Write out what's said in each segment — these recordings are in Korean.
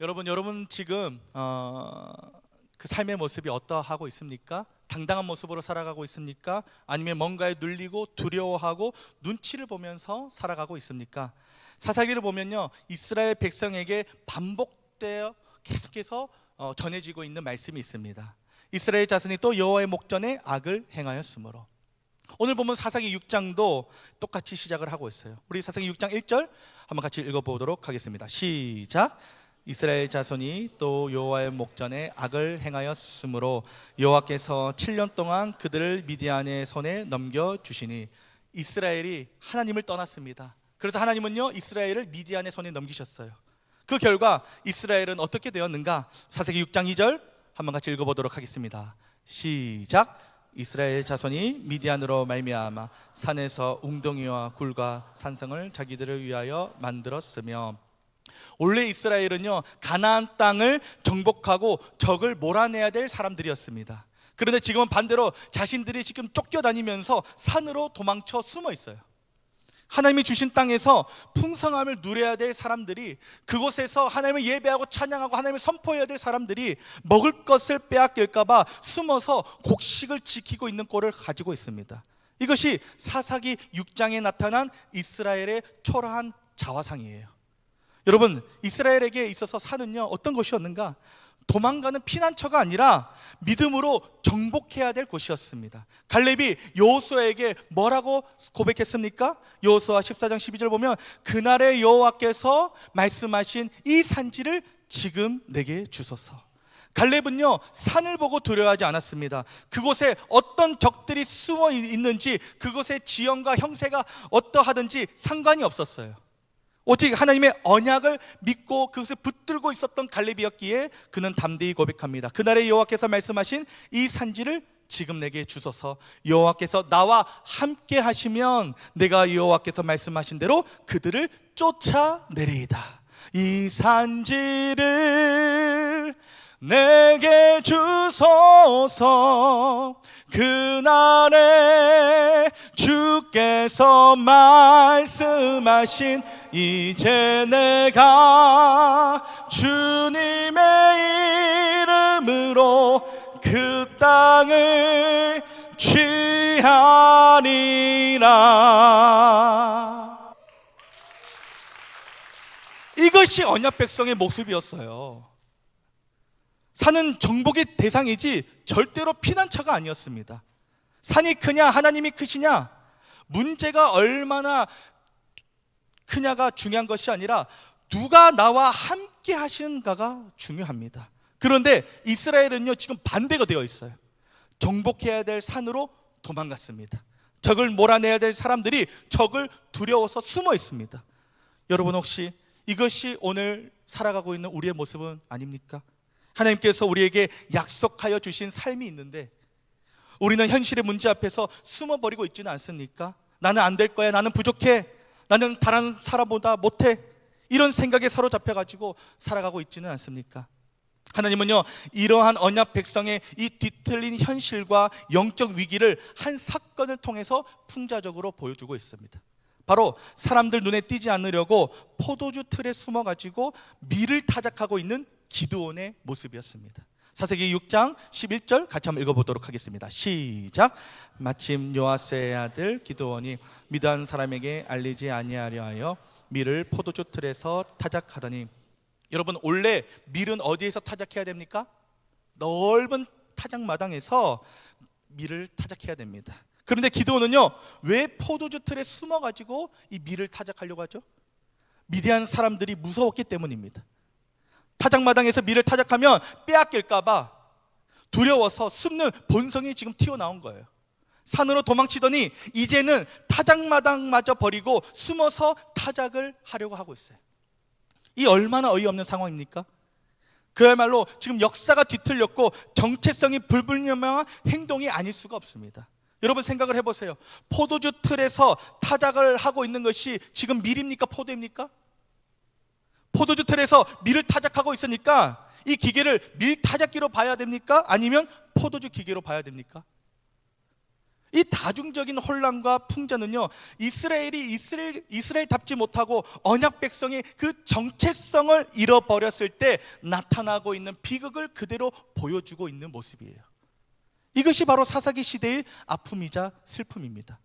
여러분 지금 그 삶의 모습이 어떠하고 있습니까? 당당한 모습으로 살아가고 있습니까? 아니면 뭔가에 눌리고 두려워하고 눈치를 보면서 살아가고 있습니까? 사사기를 보면요, 이스라엘 백성에게 반복되어 계속해서 전해지고 있는 말씀이 있습니다. 이스라엘 자손이 또 여호와의 목전에 악을 행하였으므로. 오늘 보면 사사기 6장도 똑같이 시작을 하고 있어요. 우리 사사기 6장 1절 한번 같이 읽어보도록 하겠습니다. 시작. 이스라엘 자손이 또 여호와의 목전에 악을 행하였으므로 여호와께서 7년 동안 그들을 미디안의 손에 넘겨주시니. 이스라엘이 하나님을 떠났습니다. 그래서 하나님은요, 이스라엘을 미디안의 손에 넘기셨어요. 그 결과 이스라엘은 어떻게 되었는가? 사사기 6장 2절 한번 같이 읽어보도록 하겠습니다. 시작. 이스라엘 자손이 미디안으로 말미암아 산에서 웅덩이와 굴과 산성을 자기들을 위하여 만들었으며. 원래 이스라엘은요, 가나안 땅을 정복하고 적을 몰아내야 될 사람들이었습니다. 그런데 지금은 반대로 자신들이 지금 쫓겨다니면서 산으로 도망쳐 숨어 있어요. 하나님이 주신 땅에서 풍성함을 누려야 될 사람들이, 그곳에서 하나님을 예배하고 찬양하고 하나님을 선포해야 될 사람들이 먹을 것을 빼앗길까 봐 숨어서 곡식을 지키고 있는 꼴을 가지고 있습니다. 이것이 사사기 6장에 나타난 이스라엘의 초라한 자화상이에요. 여러분, 이스라엘에게 있어서 산은요, 어떤 것이었는가? 도망가는 피난처가 아니라 믿음으로 정복해야 될 곳이었습니다. 갈렙이 여호수아에게 뭐라고 고백했습니까? 여호수아 14장 12절 보면 그날의 여호와께서 말씀하신 이 산지를 지금 내게 주소서. 갈렙은요, 산을 보고 두려워하지 않았습니다. 그곳에 어떤 적들이 숨어 있는지, 그곳의 지형과 형세가 어떠하든지 상관이 없었어요. 오직 하나님의 언약을 믿고 그것을 붙들고 있었던 갈렙이었기에 그는 담대히 고백합니다. 그날의 여호와께서 말씀하신 이 산지를 지금 내게 주소서. 여호와께서 나와 함께 하시면 내가 여호와께서 말씀하신 대로 그들을 쫓아내리이다. 이 산지를 내게 주소서. 그날에 주께서 말씀하신 이제 내가 주님의 이름으로 그 땅을 취하리라. 이것이 언약 백성의 모습이었어요. 산은 정복의 대상이지 절대로 피난처가 아니었습니다. 산이 크냐 하나님이 크시냐, 문제가 얼마나 크냐가 중요한 것이 아니라 누가 나와 함께 하시는가가 중요합니다. 그런데 이스라엘은요, 지금 반대가 되어 있어요. 정복해야 될 산으로 도망갔습니다. 적을 몰아내야 될 사람들이 적을 두려워서 숨어 있습니다. 여러분, 혹시 이것이 오늘 살아가고 있는 우리의 모습은 아닙니까? 하나님께서 우리에게 약속하여 주신 삶이 있는데 우리는 현실의 문제 앞에서 숨어버리고 있지는 않습니까? 나는 안 될 거야, 나는 부족해, 나는 다른 사람보다 못해, 이런 생각에 사로잡혀가지고 살아가고 있지는 않습니까? 하나님은요, 이러한 언약 백성의 이 뒤틀린 현실과 영적 위기를 한 사건을 통해서 풍자적으로 보여주고 있습니다. 바로 사람들 눈에 띄지 않으려고 포도주 틀에 숨어가지고 밀을 타작하고 있는 기드온의 모습이었습니다. 사사기 6장 11절 같이 한번 읽어보도록 하겠습니다. 시작. 마침 요아스의 아들 기드온이 미디안 사람에게 알리지 아니하려 하여 밀을 포도주 틀에서 타작하더니. 여러분, 원래 밀은 어디에서 타작해야 됩니까? 넓은 타작마당에서 밀을 타작해야 됩니다. 그런데 기드온은요, 왜 포도주 틀에 숨어가지고 이 밀을 타작하려고 하죠? 미디안 사람들이 무서웠기 때문입니다. 타작마당에서 밀을 타작하면 빼앗길까봐 두려워서 숨는 본성이 지금 튀어나온 거예요. 산으로 도망치더니 이제는 타작마당마저 버리고 숨어서 타작을 하려고 하고 있어요. 이 얼마나 어이없는 상황입니까? 그야말로 지금 역사가 뒤틀렸고 정체성이 불분명한 행동이 아닐 수가 없습니다. 여러분, 생각을 해보세요. 포도주 틀에서 타작을 하고 있는 것이 지금 밀입니까? 포도입니까? 포도주 틀에서 밀을 타작하고 있으니까 이 기계를 밀 타작기로 봐야 됩니까? 아니면 포도주 기계로 봐야 됩니까? 이 다중적인 혼란과 풍자는요, 이스라엘답지 못하고 언약 백성이 그 정체성을 잃어버렸을 때 나타나고 있는 비극을 그대로 보여주고 있는 모습이에요. 이것이 바로 사사기 시대의 아픔이자 슬픔입니다.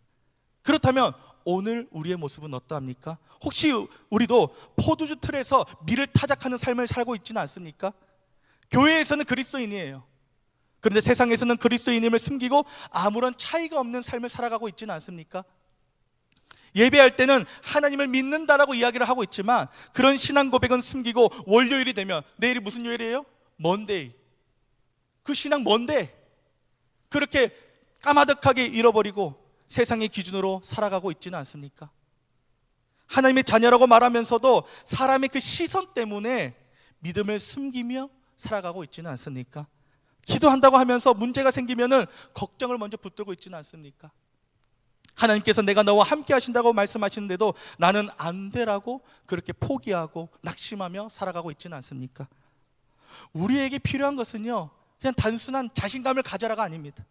그렇다면 오늘 우리의 모습은 어떠합니까? 혹시 우리도 포도주 틀에서 밀을 타작하는 삶을 살고 있지는 않습니까? 교회에서는 그리스도인이에요. 그런데 세상에서는 그리스도인임을 숨기고 아무런 차이가 없는 삶을 살아가고 있지는 않습니까? 예배할 때는 하나님을 믿는다라고 이야기를 하고 있지만 그런 신앙 고백은 숨기고 월요일이 되면 내일이 무슨 요일이에요? 먼데이. 그 신앙 뭔데? 그렇게 까마득하게 잃어버리고 세상의 기준으로 살아가고 있지는 않습니까? 하나님의 자녀라고 말하면서도 사람의 그 시선 때문에 믿음을 숨기며 살아가고 있지는 않습니까? 기도한다고 하면서 문제가 생기면은 걱정을 먼저 붙들고 있지는 않습니까? 하나님께서 내가 너와 함께 하신다고 말씀하시는데도 나는 안 되라고 그렇게 포기하고 낙심하며 살아가고 있지는 않습니까? 우리에게 필요한 것은요, 그냥 단순한 자신감을 가져라가 아닙니다.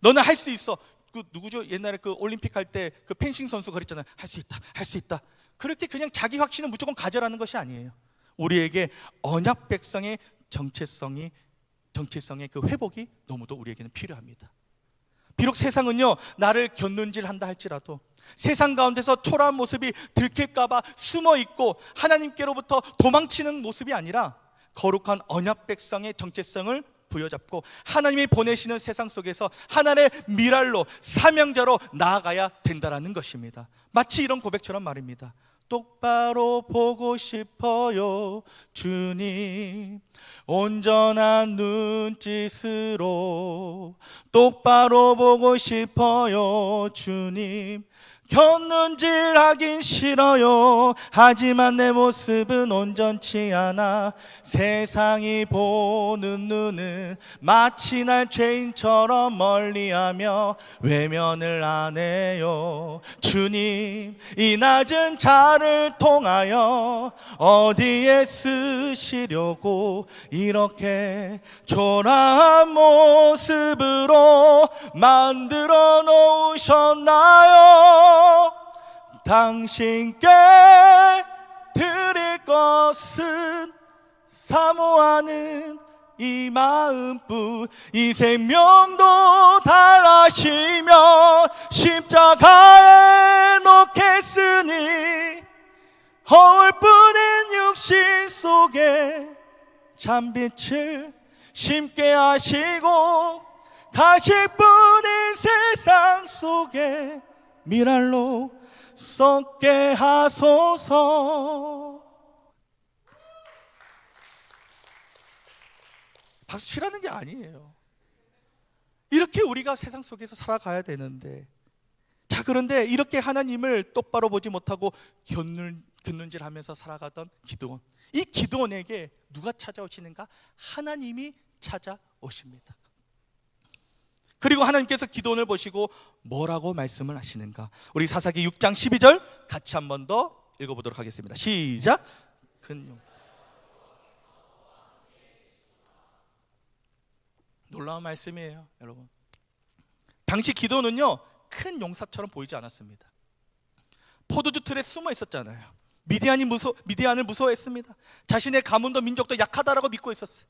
너는 할 수 있어. 그 누구죠? 옛날에 그 올림픽 할 때 그 펜싱 선수 그랬잖아요. 할 수 있다, 할 수 있다. 그렇게 그냥 자기 확신을 무조건 가져라는 것이 아니에요. 우리에게 언약 백성의 정체성의 그 회복이 너무도 우리에게는 필요합니다. 비록 세상은요 나를 곁눈질한다 할지라도 세상 가운데서 초라한 모습이 들킬까봐 숨어있고 하나님께로부터 도망치는 모습이 아니라 거룩한 언약 백성의 정체성을 부여잡고 하나님이 보내시는 세상 속에서 하나님의 미랄로 사명자로 나아가야 된다라는 것입니다. 마치 이런 고백처럼 말입니다. 똑바로 보고 싶어요 주님, 온전한 눈짓으로 똑바로 보고 싶어요 주님, 곁눈질하긴 싫어요. 하지만 내 모습은 온전치 않아. 세상이 보는 눈은 마치 날 죄인처럼 멀리하며 외면을 안 해요. 주님, 이 낮은 자를 통하여 어디에 쓰시려고 이렇게 초라한 모습으로 만들어 놓으셨나요? 당신께 드릴 것은 사모하는 이 마음뿐. 이 생명도 달하시며 십자가에 놓겠으니 허울뿐인 육신 속에 잠빛을 심게 하시고 가시뿐인 세상 속에 미랄로 썩게 하소서. 박수 치라는 게 아니에요. 이렇게 우리가 세상 속에서 살아가야 되는데, 자, 그런데 이렇게 하나님을 똑바로 보지 못하고 곁눈질하면서 살아가던 기드온, 이 기드온에게 누가 찾아오시는가? 하나님이 찾아오십니다. 그리고 하나님께서 기도원을 보시고 뭐라고 말씀을 하시는가? 우리 사사기 6장 12절 같이 한 번 더 읽어보도록 하겠습니다. 시작. 놀라운 말씀이에요, 여러분. 당시 기도원은요 큰 용사처럼 보이지 않았습니다. 포도주 틀에 숨어 있었잖아요. 미디안을 무서워했습니다. 자신의 가문도 민족도 약하다라고 믿고 있었어요.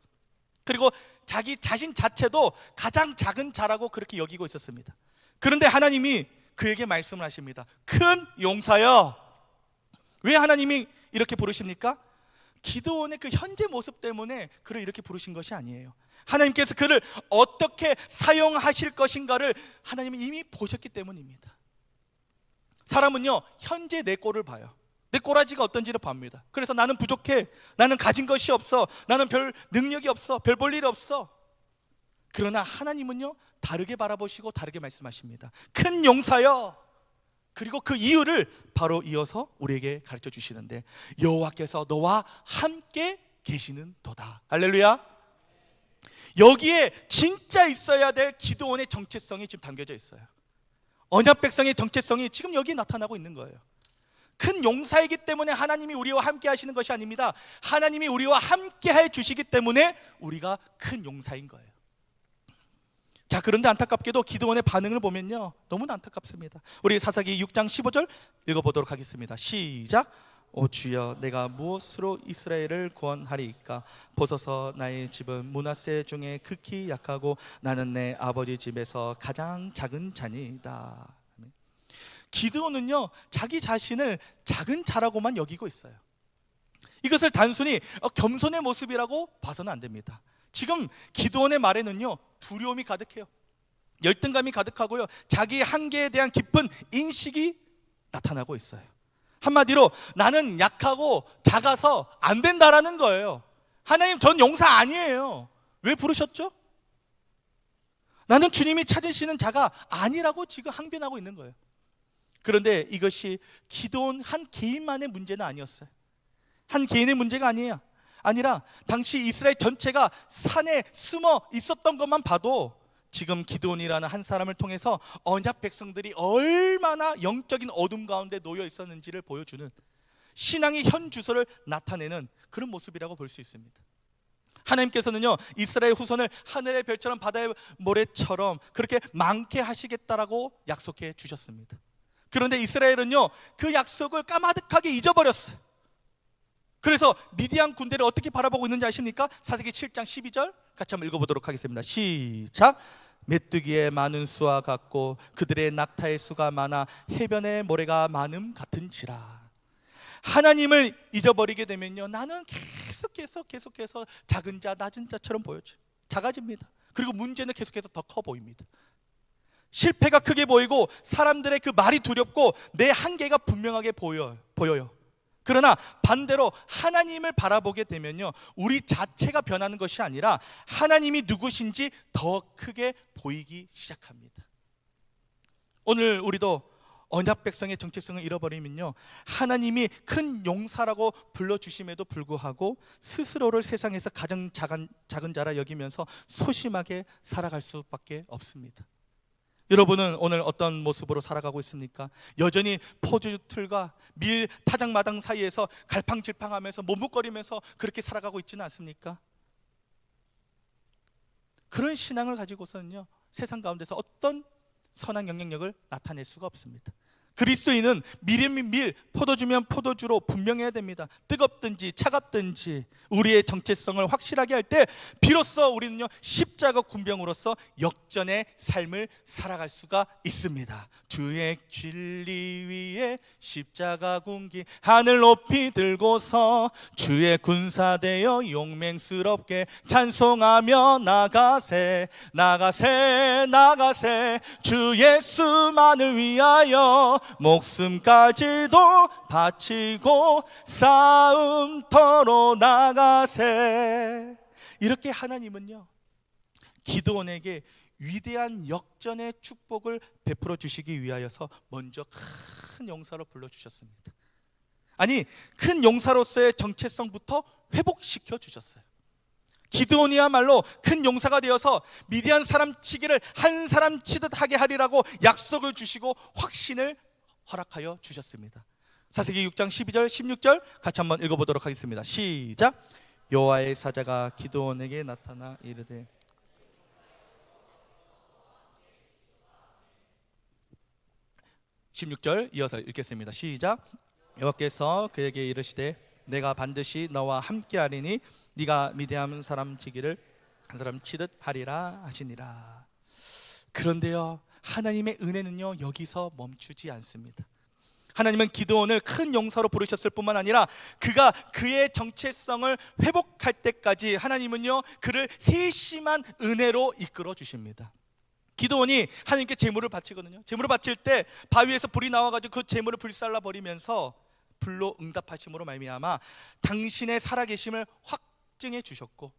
그리고 자기 자신 자체도 가장 작은 자라고 그렇게 여기고 있었습니다. 그런데 하나님이 그에게 말씀을 하십니다. 큰 용사여. 왜 하나님이 이렇게 부르십니까? 기드온의 그 현재 모습 때문에 그를 이렇게 부르신 것이 아니에요. 하나님께서 그를 어떻게 사용하실 것인가를 하나님이 이미 보셨기 때문입니다. 사람은요 현재 내 꼴을 봐요. 내 꼬라지가 어떤지를 봅니다. 그래서 나는 부족해, 나는 가진 것이 없어, 나는 별 능력이 없어, 별 볼 일이 없어. 그러나 하나님은요 다르게 바라보시고 다르게 말씀하십니다. 큰 용사여. 그리고 그 이유를 바로 이어서 우리에게 가르쳐 주시는데, 여호와께서 너와 함께 계시는 도다. 할렐루야. 여기에 진짜 있어야 될 기드온의 정체성이 지금 담겨져 있어요. 언약 백성의 정체성이 지금 여기 나타나고 있는 거예요. 큰 용사이기 때문에 하나님이 우리와 함께 하시는 것이 아닙니다. 하나님이 우리와 함께 해 주시기 때문에 우리가 큰 용사인 거예요. 자, 그런데 안타깝게도 기드온의 반응을 보면요, 너무나 안타깝습니다. 우리 사사기 6장 15절 읽어보도록 하겠습니다. 시작. 오 주여, 내가 무엇으로 이스라엘을 구원하리이까? 보소서, 나의 집은 므낫세 중에 극히 약하고 나는 내 아버지 집에서 가장 작은 자니이다. 기드온은요, 자기 자신을 작은 자라고만 여기고 있어요. 이것을 단순히 겸손의 모습이라고 봐서는 안 됩니다. 지금 기드온의 말에는요, 두려움이 가득해요. 열등감이 가득하고요, 자기의 한계에 대한 깊은 인식이 나타나고 있어요. 한마디로 나는 약하고 작아서 안 된다라는 거예요. 하나님, 전 용사 아니에요. 왜 부르셨죠? 나는 주님이 찾으시는 자가 아니라고 지금 항변하고 있는 거예요. 그런데 이것이 기드온 한 개인만의 문제는 아니었어요. 한 개인의 문제가 아니라 당시 이스라엘 전체가 산에 숨어 있었던 것만 봐도 지금 기드온이라는 한 사람을 통해서 언약 백성들이 얼마나 영적인 어둠 가운데 놓여 있었는지를 보여주는, 신앙의 현 주소를 나타내는 그런 모습이라고 볼 수 있습니다. 하나님께서는요, 이스라엘 후손을 하늘의 별처럼 바다의 모래처럼 그렇게 많게 하시겠다라고 약속해 주셨습니다. 그런데 이스라엘은요, 그 약속을 까마득하게 잊어버렸어요. 그래서 미디안 군대를 어떻게 바라보고 있는지 아십니까? 사사기 7장 12절 같이 한번 읽어보도록 하겠습니다. 시작. 메뚜기의 많은 수와 같고 그들의 낙타의 수가 많아 해변의 모래가 많음 같은지라. 하나님을 잊어버리게 되면요, 나는 계속해서 작은 자, 낮은 자처럼 보여져요. 작아집니다. 그리고 문제는 계속해서 더 커 보입니다. 실패가 크게 보이고 사람들의 그 말이 두렵고 내 한계가 분명하게 보여요. 그러나 반대로 하나님을 바라보게 되면요, 우리 자체가 변하는 것이 아니라 하나님이 누구신지 더 크게 보이기 시작합니다. 오늘 우리도 언약 백성의 정체성을 잃어버리면요, 하나님이 큰 용사라고 불러주심에도 불구하고 스스로를 세상에서 가장 작은 자라 여기면서 소심하게 살아갈 수밖에 없습니다. 여러분은 오늘 어떤 모습으로 살아가고 있습니까? 여전히 포도틀과 밀 타작마당 사이에서 갈팡질팡하면서 머뭇거리면서 그렇게 살아가고 있지는 않습니까? 그런 신앙을 가지고서는요, 세상 가운데서 어떤 선한 영향력을 나타낼 수가 없습니다. 그리스도인은 밀이면 밀, 포도주면 포도주로 분명해야 됩니다. 뜨겁든지 차갑든지 우리의 정체성을 확실하게 할 때 비로소 우리는요, 십자가 군병으로서 역전의 삶을 살아갈 수가 있습니다. 주의 진리 위에 십자가 군기 하늘 높이 들고서 주의 군사 되어 용맹스럽게 찬송하며 나가세 주 예수만을 위하여 목숨까지도 바치고 싸움터로 나가세. 이렇게 하나님은요, 기드온에게 위대한 역전의 축복을 베풀어 주시기 위하여서 먼저 큰 용사로 불러주셨습니다. 아니, 큰 용사로서의 정체성부터 회복시켜 주셨어요. 기드온이야말로 큰 용사가 되어서 미디안 사람 치기를 한 사람 치듯 하게 하리라고 약속을 주시고 확신을 허락하여 주셨습니다. 사사기 6장 12절 16절 같이 한번 읽어보도록 하겠습니다. 시작. 여호와의 사자가 기드온에게 나타나 이르되 16절 이어서 읽겠습니다. 시작. 여호와께서 그에게 이르시되 내가 반드시 너와 함께하리니 네가 미디안 사람 치기를 한 사람 치듯 하리라 하시니라. 그런데요, 하나님의 은혜는요, 여기서 멈추지 않습니다. 하나님은 기드온을 큰 용사로 부르셨을 뿐만 아니라 그가 그의 정체성을 회복할 때까지 하나님은요, 그를 세심한 은혜로 이끌어 주십니다. 기드온이 하나님께 제물을 바치거든요. 제물을 바칠 때 바위에서 불이 나와가지고 그 제물을 불살라 버리면서 불로 응답하심으로 말미암아 당신의 살아계심을 확증해 주셨고,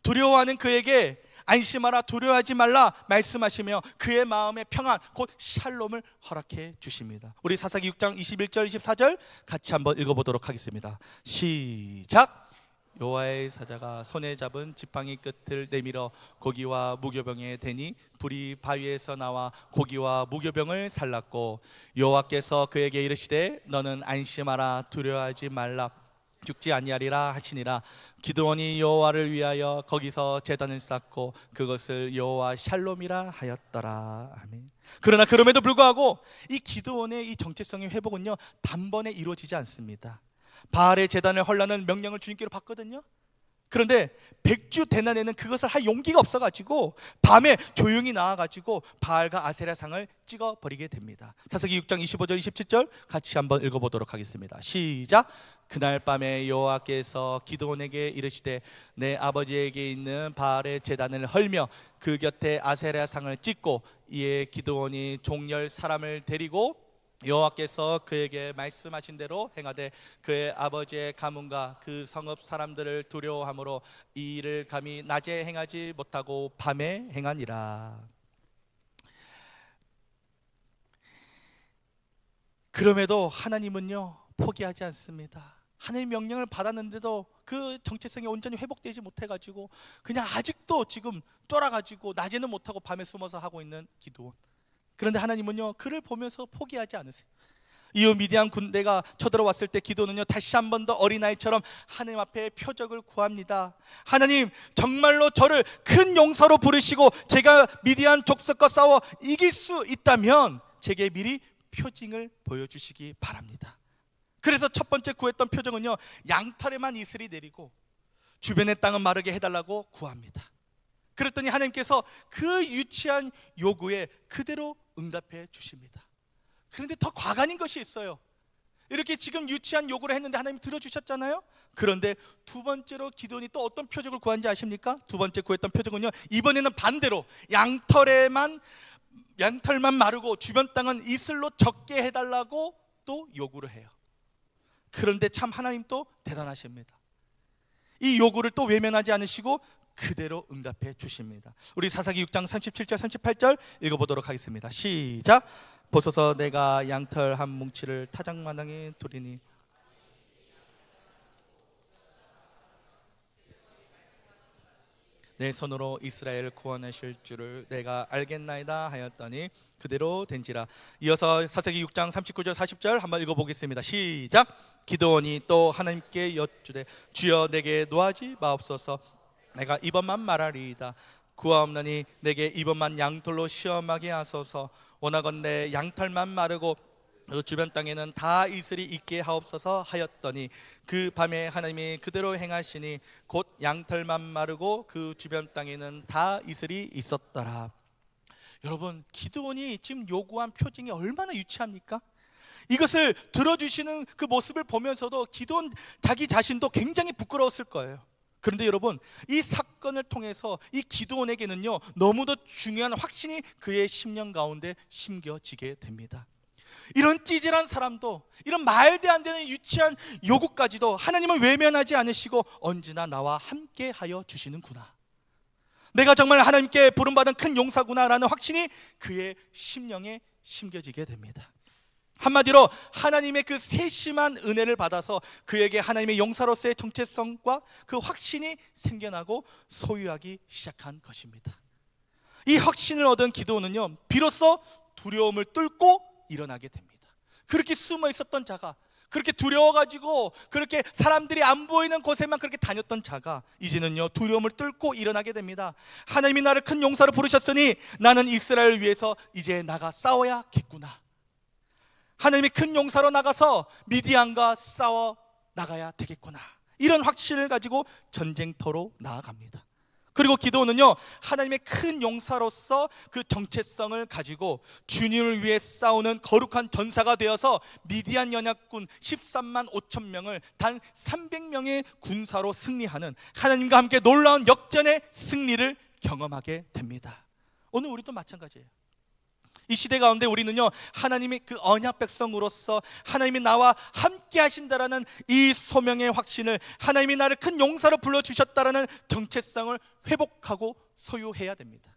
두려워하는 그에게 안심하라, 두려워하지 말라 말씀하시며 그의 마음의 평안, 곧 샬롬을 허락해 주십니다. 우리 사사기 6장 21절 24절 같이 한번 읽어보도록 하겠습니다. 시작. 여호와의 사자가 손에 잡은 지팡이 끝을 내밀어 고기와 무교병에 대니 불이 바위에서 나와 고기와 무교병을 살랐고 여호와께서 그에게 이르시되 너는 안심하라, 두려워하지 말라. 죽지 아니하리라 하시니라. 기드온이 여호와를 위하여 거기서 제단을 쌓고 그것을 여호와 샬롬이라 하였더라. 아멘. 그러나 그럼에도 불구하고 이 기드온의 이 정체성의 회복은요, 단번에 이루어지지 않습니다. 바알의 제단을 헐라는 명령을 주님께로 받거든요. 그런데 백주 대난에는 그것을 할 용기가 없어가지고 밤에 조용히 나와가지고 바알과 아세라상을 찍어버리게 됩니다. 사사기 6장 25절 27절 같이 한번 읽어보도록 하겠습니다. 시작. 그날 밤에 여호와께서 기드온에게 이르시되 내 아버지에게 있는 바알의 제단을 헐며 그 곁에 아세라상을 찍고, 이에 기드온이 종열 사람을 데리고 여호와께서 그에게 말씀하신 대로 행하되 그의 아버지의 가문과 그 성읍 사람들을 두려워함으로 이 일을 감히 낮에 행하지 못하고 밤에 행하니라. 그럼에도 하나님은요, 포기하지 않습니다. 하나님의 명령을 받았는데도 그 정체성이 온전히 회복되지 못해가지고 그냥 아직도 지금 쫄아가지고 낮에는 못하고 밤에 숨어서 하고 있는 기드온. 그런데 하나님은요, 그를 보면서 포기하지 않으세요. 이후 미디안 군대가 쳐들어왔을 때 기드온은요, 다시 한 번 더 어린아이처럼 하나님 앞에 표적을 구합니다. 하나님, 정말로 저를 큰 용사로 부르시고 제가 미디안 족속과 싸워 이길 수 있다면 제게 미리 표징을 보여주시기 바랍니다. 그래서 첫 번째 구했던 표적은요, 양털에만 이슬이 내리고 주변의 땅은 마르게 해달라고 구합니다. 그랬더니 하나님께서 그 유치한 요구에 그대로 응답해 주십니다. 그런데 더 과간인 것이 있어요. 이렇게 지금 유치한 요구를 했는데 하나님이 들어주셨잖아요. 그런데 두 번째로 기드온이 또 어떤 표적을 구한지 아십니까? 두 번째 구했던 표적은요, 이번에는 반대로 양털만 마르고 주변 땅은 이슬로 적게 해달라고 또 요구를 해요. 그런데 참 하나님 또 대단하십니다. 이 요구를 또 외면하지 않으시고 그대로 응답해 주십니다. 우리 사사기 6장 37절 38절 읽어보도록 하겠습니다. 시작. 보소서 내가 양털 한 뭉치를 타작마당에 두리니 내 손으로 이스라엘을 구원하실 줄을 내가 알겠나이다 하였더니 그대로 된지라. 이어서 사사기 6장 39절 40절 한번 읽어보겠습니다. 시작. 기드온이 또 하나님께 여쭈되 주여 내게 노하지 마옵소서. 내가 이번만 말하리이다. 구하옵나니 내게 이번만 양털로 시험하게 하소서. 원하건대 양털만 마르고 그 주변 땅에는 다 이슬이 있게 하옵소서 하였더니 그 밤에 하나님이 그대로 행하시니 곧 양털만 마르고 그 주변 땅에는 다 이슬이 있었더라. 여러분, 기드온이 지금 요구한 표징이 얼마나 유치합니까? 이것을 들어주시는 그 모습을 보면서도 기드온 자기 자신도 굉장히 부끄러웠을 거예요. 그런데 여러분, 이 사건을 통해서 이 기드온에게는요, 너무도 중요한 확신이 그의 심령 가운데 심겨지게 됩니다. 이런 찌질한 사람도, 이런 말도 안 되는 유치한 요구까지도 하나님은 외면하지 않으시고 언제나 나와 함께 하여 주시는구나, 내가 정말 하나님께 부름받은 큰 용사구나라는 확신이 그의 심령에 심겨지게 됩니다. 한마디로 하나님의 그 세심한 은혜를 받아서 그에게 하나님의 용사로서의 정체성과 그 확신이 생겨나고 소유하기 시작한 것입니다. 이 확신을 얻은 기드온은요, 비로소 두려움을 뚫고 일어나게 됩니다. 그렇게 숨어 있었던 자가, 그렇게 두려워가지고 그렇게 사람들이 안 보이는 곳에만 그렇게 다녔던 자가 이제는요, 두려움을 뚫고 일어나게 됩니다. 하나님이 나를 큰 용사로 부르셨으니 나는 이스라엘을 위해서 이제 나가 싸워야겠구나. 하나님이 큰 용사로 나가서 미디안과 싸워 나가야 되겠구나, 이런 확신을 가지고 전쟁터로 나아갑니다. 그리고 기드온은요, 하나님의 큰 용사로서 그 정체성을 가지고 주님을 위해 싸우는 거룩한 전사가 되어서 미디안 연합군 13만 5천 명을 단 300명의 군사로 승리하는, 하나님과 함께 놀라운 역전의 승리를 경험하게 됩니다. 오늘 우리도 마찬가지예요. 이 시대 가운데 우리는요, 하나님의 그 언약 백성으로서 하나님이 나와 함께 하신다라는 이 소명의 확신을, 하나님이 나를 큰 용사로 불러주셨다라는 정체성을 회복하고 소유해야 됩니다.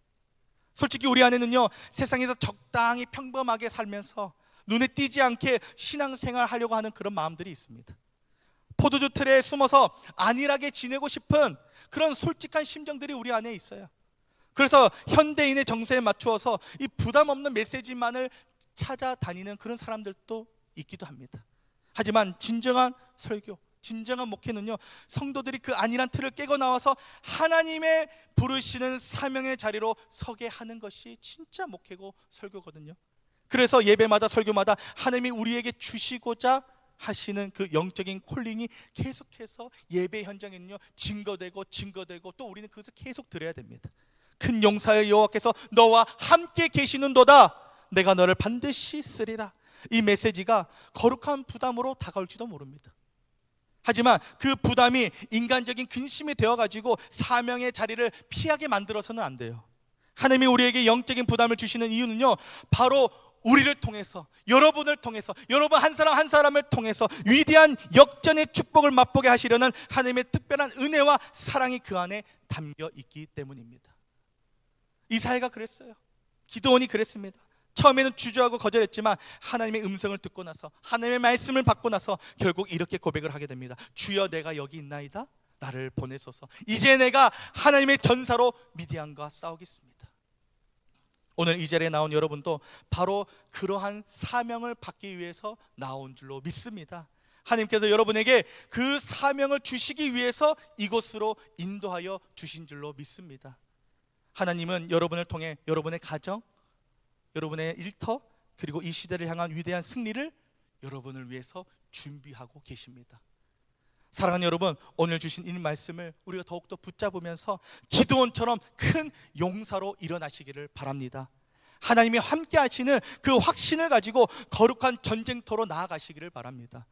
솔직히 우리 안에는요, 세상에서 적당히 평범하게 살면서 눈에 띄지 않게 신앙생활 하려고 하는 그런 마음들이 있습니다. 포도주 틀에 숨어서 안일하게 지내고 싶은 그런 솔직한 심정들이 우리 안에 있어요. 그래서 현대인의 정세에 맞추어서 이 부담 없는 메시지만을 찾아다니는 그런 사람들도 있기도 합니다. 하지만 진정한 설교, 진정한 목회는요, 성도들이 그 안일한 틀을 깨고 나와서 하나님의 부르시는 사명의 자리로 서게 하는 것이 진짜 목회고 설교거든요. 그래서 예배마다 설교마다 하나님이 우리에게 주시고자 하시는 그 영적인 콜링이 계속해서 예배 현장에는요 증거되고 또 우리는 그것을 계속 들어야 됩니다. 큰 용사의 여호와께서 너와 함께 계시는도다, 내가 너를 반드시 쓰리라. 이 메시지가 거룩한 부담으로 다가올지도 모릅니다. 하지만 그 부담이 인간적인 근심이 되어가지고 사명의 자리를 피하게 만들어서는 안 돼요. 하나님이 우리에게 영적인 부담을 주시는 이유는요, 바로 우리를 통해서, 여러분을 통해서, 여러분 한 사람 한 사람을 통해서 위대한 역전의 축복을 맛보게 하시려는 하나님의 특별한 은혜와 사랑이 그 안에 담겨 있기 때문입니다. 이사야가 그랬어요. 기드온이 그랬습니다. 처음에는 주저하고 거절했지만 하나님의 음성을 듣고 나서, 하나님의 말씀을 받고 나서 결국 이렇게 고백을 하게 됩니다. 주여, 내가 여기 있나이다, 나를 보내소서. 이제 내가 하나님의 전사로 미디안과 싸우겠습니다. 오늘 이 자리에 나온 여러분도 바로 그러한 사명을 받기 위해서 나온 줄로 믿습니다. 하나님께서 여러분에게 그 사명을 주시기 위해서 이곳으로 인도하여 주신 줄로 믿습니다. 하나님은 여러분을 통해 여러분의 가정, 여러분의 일터, 그리고 이 시대를 향한 위대한 승리를 여러분을 위해서 준비하고 계십니다. 사랑하는 여러분, 오늘 주신 이 말씀을 우리가 더욱더 붙잡으면서 기드온처럼 큰 용사로 일어나시기를 바랍니다. 하나님이 함께 하시는 그 확신을 가지고 거룩한 전쟁터로 나아가시기를 바랍니다.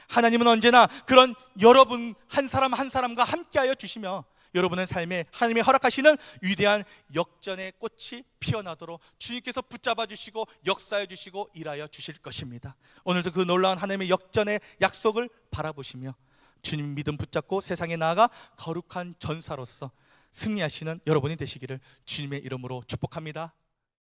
하나님은 언제나 그런 여러분 한 사람 한 사람과 함께하여 주시며 여러분의 삶에 하나님이 허락하시는 위대한 역전의 꽃이 피어나도록 주님께서 붙잡아 주시고 역사해 주시고 일하여 주실 것입니다. 오늘도 그 놀라운 하나님의 역전의 약속을 바라보시며 주님 믿음 붙잡고 세상에 나아가 거룩한 전사로서 승리하시는 여러분이 되시기를 주님의 이름으로 축복합니다.